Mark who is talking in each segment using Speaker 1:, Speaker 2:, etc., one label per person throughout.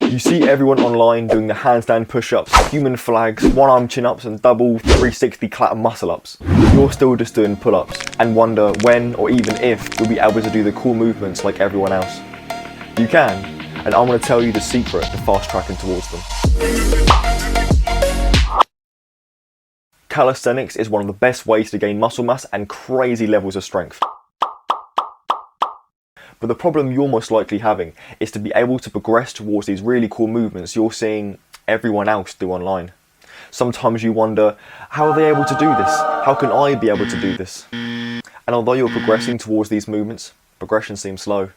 Speaker 1: You see everyone online doing the handstand push-ups, human flags, one-arm chin-ups and double 360 clap muscle-ups. You're still just doing pull-ups and wonder when or even if you'll be able to do the cool movements like everyone else. You can, and I'm going to tell you the secret to fast-tracking towards them. Calisthenics is one of the best ways to gain muscle mass and crazy levels of strength. But the problem you're most likely having is to be able to progress towards these really cool movements you're seeing everyone else do online. Sometimes you wonder, how are they able to do this? How can I be able to do this? And although you're progressing towards these movements, progression seems slow.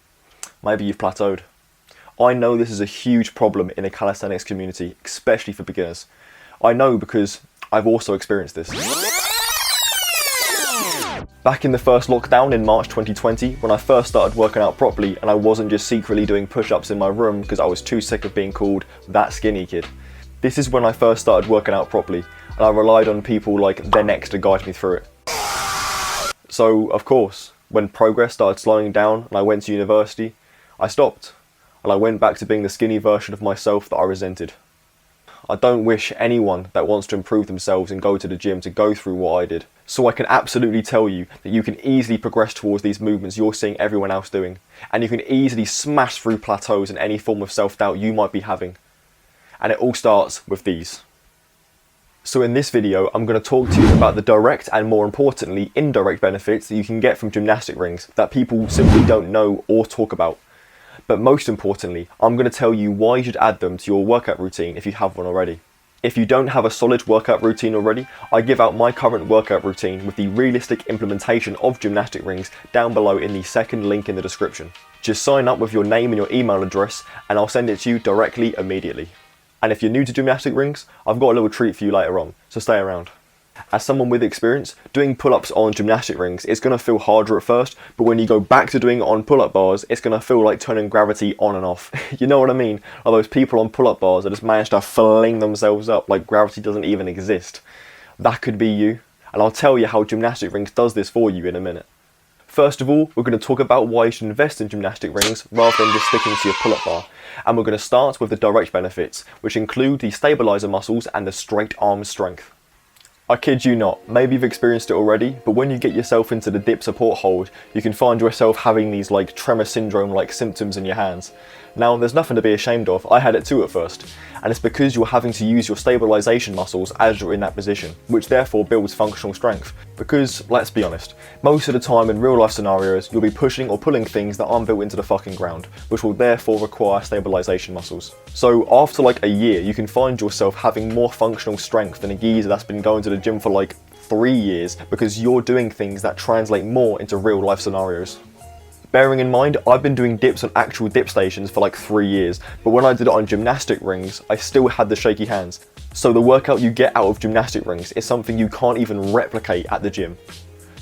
Speaker 1: Maybe you've plateaued. I know this is a huge problem in the calisthenics community, especially for beginners. I know because I've also experienced this. Back in the first lockdown in March 2020, when I first started working out properly and I wasn't just secretly doing push-ups in my room because I was too sick of being called that skinny kid. This is when I first started working out properly and I relied on people like TheNext to guide me through it. So, of course, when progress started slowing down and I went to university, I stopped and I went back to being the skinny version of myself that I resented. I don't wish anyone that wants to improve themselves and go to the gym to go through what I did. So I can absolutely tell you that you can easily progress towards these movements you're seeing everyone else doing. And you can easily smash through plateaus and any form of self-doubt you might be having. And it all starts with these. So in this video, I'm going to talk to you about the direct and more importantly, indirect benefits that you can get from gymnastic rings that people simply don't know or talk about. But most importantly, I'm going to tell you why you should add them to your workout routine if you have one already. If you don't have a solid workout routine already, I give out my current workout routine with the realistic implementation of gymnastic rings down below in the second link in the description. Just sign up with your name and your email address and I'll send it to you directly immediately. And if you're new to gymnastic rings, I've got a little treat for you later on, so stay around. As someone with experience, doing pull-ups on gymnastic rings is going to feel harder at first, but when you go back to doing it on pull-up bars, it's going to feel like turning gravity on and off. You know what I mean? Are those people on pull-up bars that just manage to fling themselves up like gravity doesn't even exist? That could be you, and I'll tell you how gymnastic rings does this for you in a minute. First of all, we're going to talk about why you should invest in gymnastic rings rather than just sticking to your pull-up bar. And we're going to start with the direct benefits, which include the stabilizer muscles and the straight arm strength. I kid you not, maybe you've experienced it already, but when you get yourself into the dip support hold, you can find yourself having these like tremor syndrome like symptoms in your hands. Now there's nothing to be ashamed of, I had it too at first, and it's because you're having to use your stabilization muscles as you're in that position, which therefore builds functional strength. Because, let's be honest, most of the time in real life scenarios, you'll be pushing or pulling things that aren't built into the fucking ground, which will therefore require stabilization muscles. So after like a year, you can find yourself having more functional strength than a geezer that's been going to the gym for like 3 years because you're doing things that translate more into real life scenarios. Bearing in mind, I've been doing dips on actual dip stations for like 3 years, but when I did it on gymnastic rings, I still had the shaky hands. So the workout you get out of gymnastic rings is something you can't even replicate at the gym.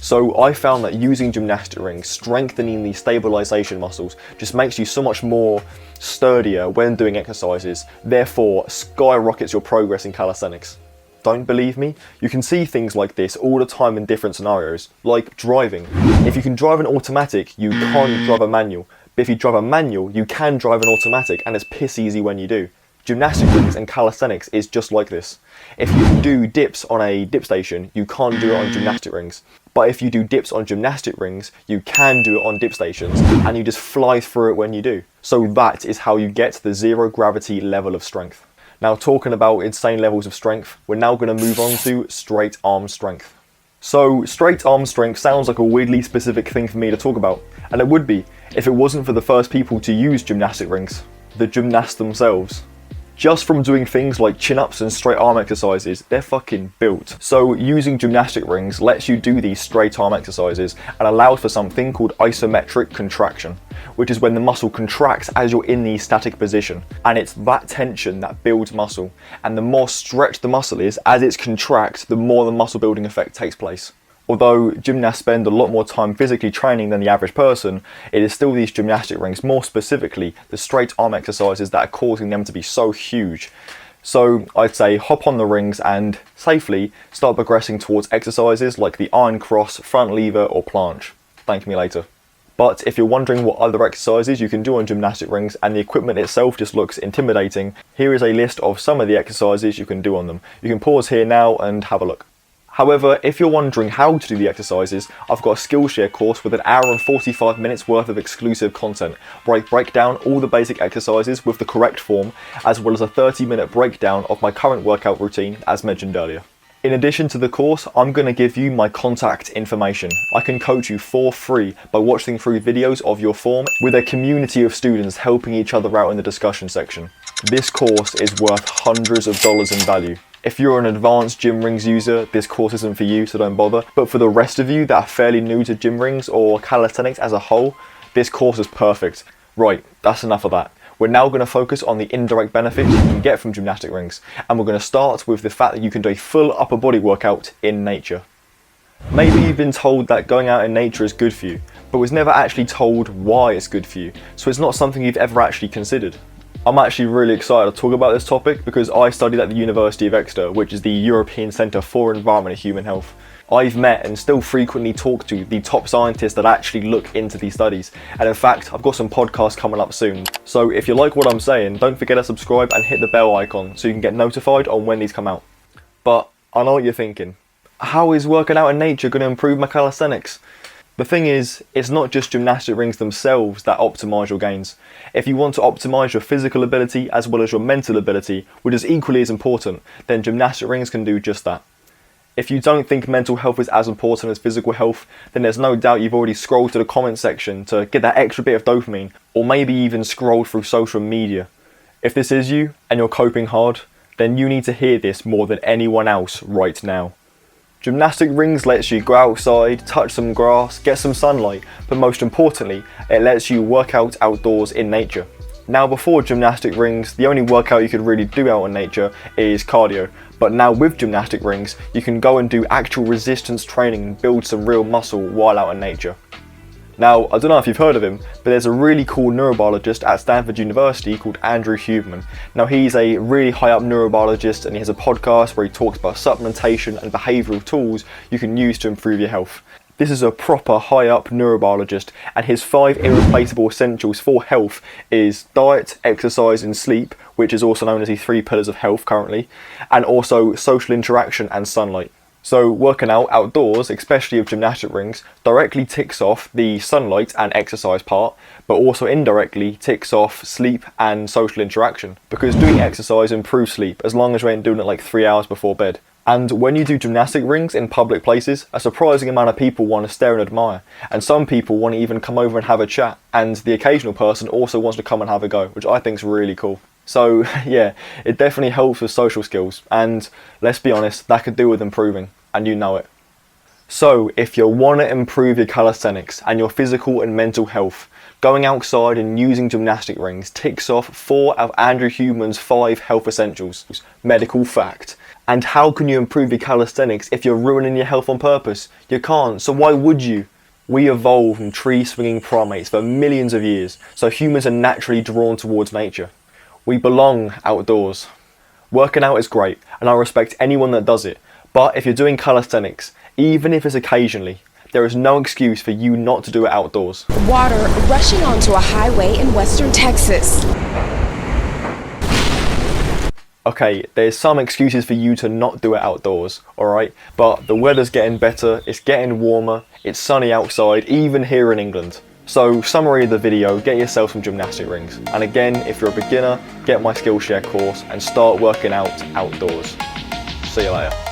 Speaker 1: So I found that using gymnastic rings, strengthening the stabilization muscles, just makes you so much more sturdier when doing exercises, therefore skyrockets your progress in calisthenics. Don't believe me? You can see things like this all the time in different scenarios, like driving. If you can drive an automatic, you can't drive a manual. But if you drive a manual, you can drive an automatic, and it's piss easy when you do. Gymnastic rings and calisthenics is just like this. If you can do dips on a dip station, you can't do it on gymnastic rings. But if you do dips on gymnastic rings, you can do it on dip stations, and you just fly through it when you do. So that is how you get to the zero gravity level of strength. Now talking about insane levels of strength, we're now going to move on to straight arm strength. So straight arm strength sounds like a weirdly specific thing for me to talk about, and it would be if it wasn't for the first people to use gymnastic rings, the gymnasts themselves. Just from doing things like chin-ups and straight arm exercises, they're fucking built. So using gymnastic rings lets you do these straight arm exercises and allows for something called isometric contraction, which is when the muscle contracts as you're in the static position. And it's that tension that builds muscle. And the more stretched the muscle is, as it's contracts, the more the muscle building effect takes place. Although gymnasts spend a lot more time physically training than the average person, it is still these gymnastic rings, more specifically the straight arm exercises, that are causing them to be so huge. So I'd say hop on the rings and safely start progressing towards exercises like the iron cross, front lever or planche. Thank me later. But if you're wondering what other exercises you can do on gymnastic rings and the equipment itself just looks intimidating, here is a list of some of the exercises you can do on them. You can pause here now and have a look. However, if you're wondering how to do the exercises, I've got a Skillshare course with an hour and 45 minutes worth of exclusive content, where I break down all the basic exercises with the correct form, as well as a 30-minute breakdown of my current workout routine, as mentioned earlier. In addition to the course, I'm going to give you my contact information. I can coach you for free by watching through videos of your form with a community of students helping each other out in the discussion section. This course is worth hundreds of dollars in value. If you're an advanced gym rings user, this course isn't for you, so don't bother. But for the rest of you that are fairly new to gym rings or calisthenics as a whole, this course is perfect. Right, that's enough of that. We're now going to focus on the indirect benefits you can get from gymnastic rings, and we're going to start with the fact that you can do a full upper body workout in nature. Maybe you've been told that going out in nature is good for you, but was never actually told why it's good for you, so it's not something you've ever actually considered. I'm actually really excited to talk about this topic because I studied at the University of Exeter, which is the European Centre for Environment and Human Health. I've met and still frequently talk to the top scientists that actually look into these studies, and in fact I've got some podcasts coming up soon. So if you like what I'm saying, don't forget to subscribe and hit the bell icon so you can get notified on when these come out. But I know what you're thinking. How is working out in nature going to improve my calisthenics? The thing is, it's not just gymnastic rings themselves that optimise your gains. If you want to optimise your physical ability as well as your mental ability, which is equally as important, then gymnastic rings can do just that. If you don't think mental health is as important as physical health, then there's no doubt you've already scrolled to the comment section to get that extra bit of dopamine, or maybe even scrolled through social media. If this is you, and you're coping hard, then you need to hear this more than anyone else right now. Gymnastic rings lets you go outside, touch some grass, get some sunlight, but most importantly, it lets you work out outdoors in nature. Now before gymnastic rings, the only workout you could really do out in nature is cardio, but now with gymnastic rings, you can go and do actual resistance training and build some real muscle while out in nature. Now, I don't know if you've heard of him, but there's a really cool neurobiologist at Stanford University called Andrew Huberman. Now, he's a really high up neurobiologist and he has a podcast where he talks about supplementation and behavioural tools you can use to improve your health. This is a proper high up neurobiologist, and his 5 irreplaceable essentials for health is diet, exercise and sleep, which is also known as the 3 pillars of health currently, and also social interaction and sunlight. So working out outdoors, especially with gymnastic rings, directly ticks off the sunlight and exercise part, but also indirectly ticks off sleep and social interaction. Because doing exercise improves sleep, as long as you ain't doing it like 3 hours before bed. And when you do gymnastic rings in public places, a surprising amount of people want to stare and admire. And some people want to even come over and have a chat. And the occasional person also wants to come and have a go, which I think is really cool. So yeah, it definitely helps with social skills, and let's be honest, that could do with improving, and you know it. So if you want to improve your calisthenics and your physical and mental health, going outside and using gymnastic rings ticks off 4 of Andrew Huberman's 5 health essentials. Medical fact. And how can you improve your calisthenics if you're ruining your health on purpose? You can't, so why would you? We evolved from tree-swinging primates for millions of years, so humans are naturally drawn towards nature. We belong outdoors. Working out is great, and I respect anyone that does it, but if you're doing calisthenics, even if it's occasionally, there is no excuse for you not to do it outdoors.
Speaker 2: Water rushing onto a highway in western Texas.
Speaker 1: Okay, there's some excuses for you to not do it outdoors, alright? But the weather's getting better, it's getting warmer, it's sunny outside, even here in England. So, summary of the video, get yourself some gymnastic rings. And again, if you're a beginner, get my Skillshare course and start working out outdoors. See you later.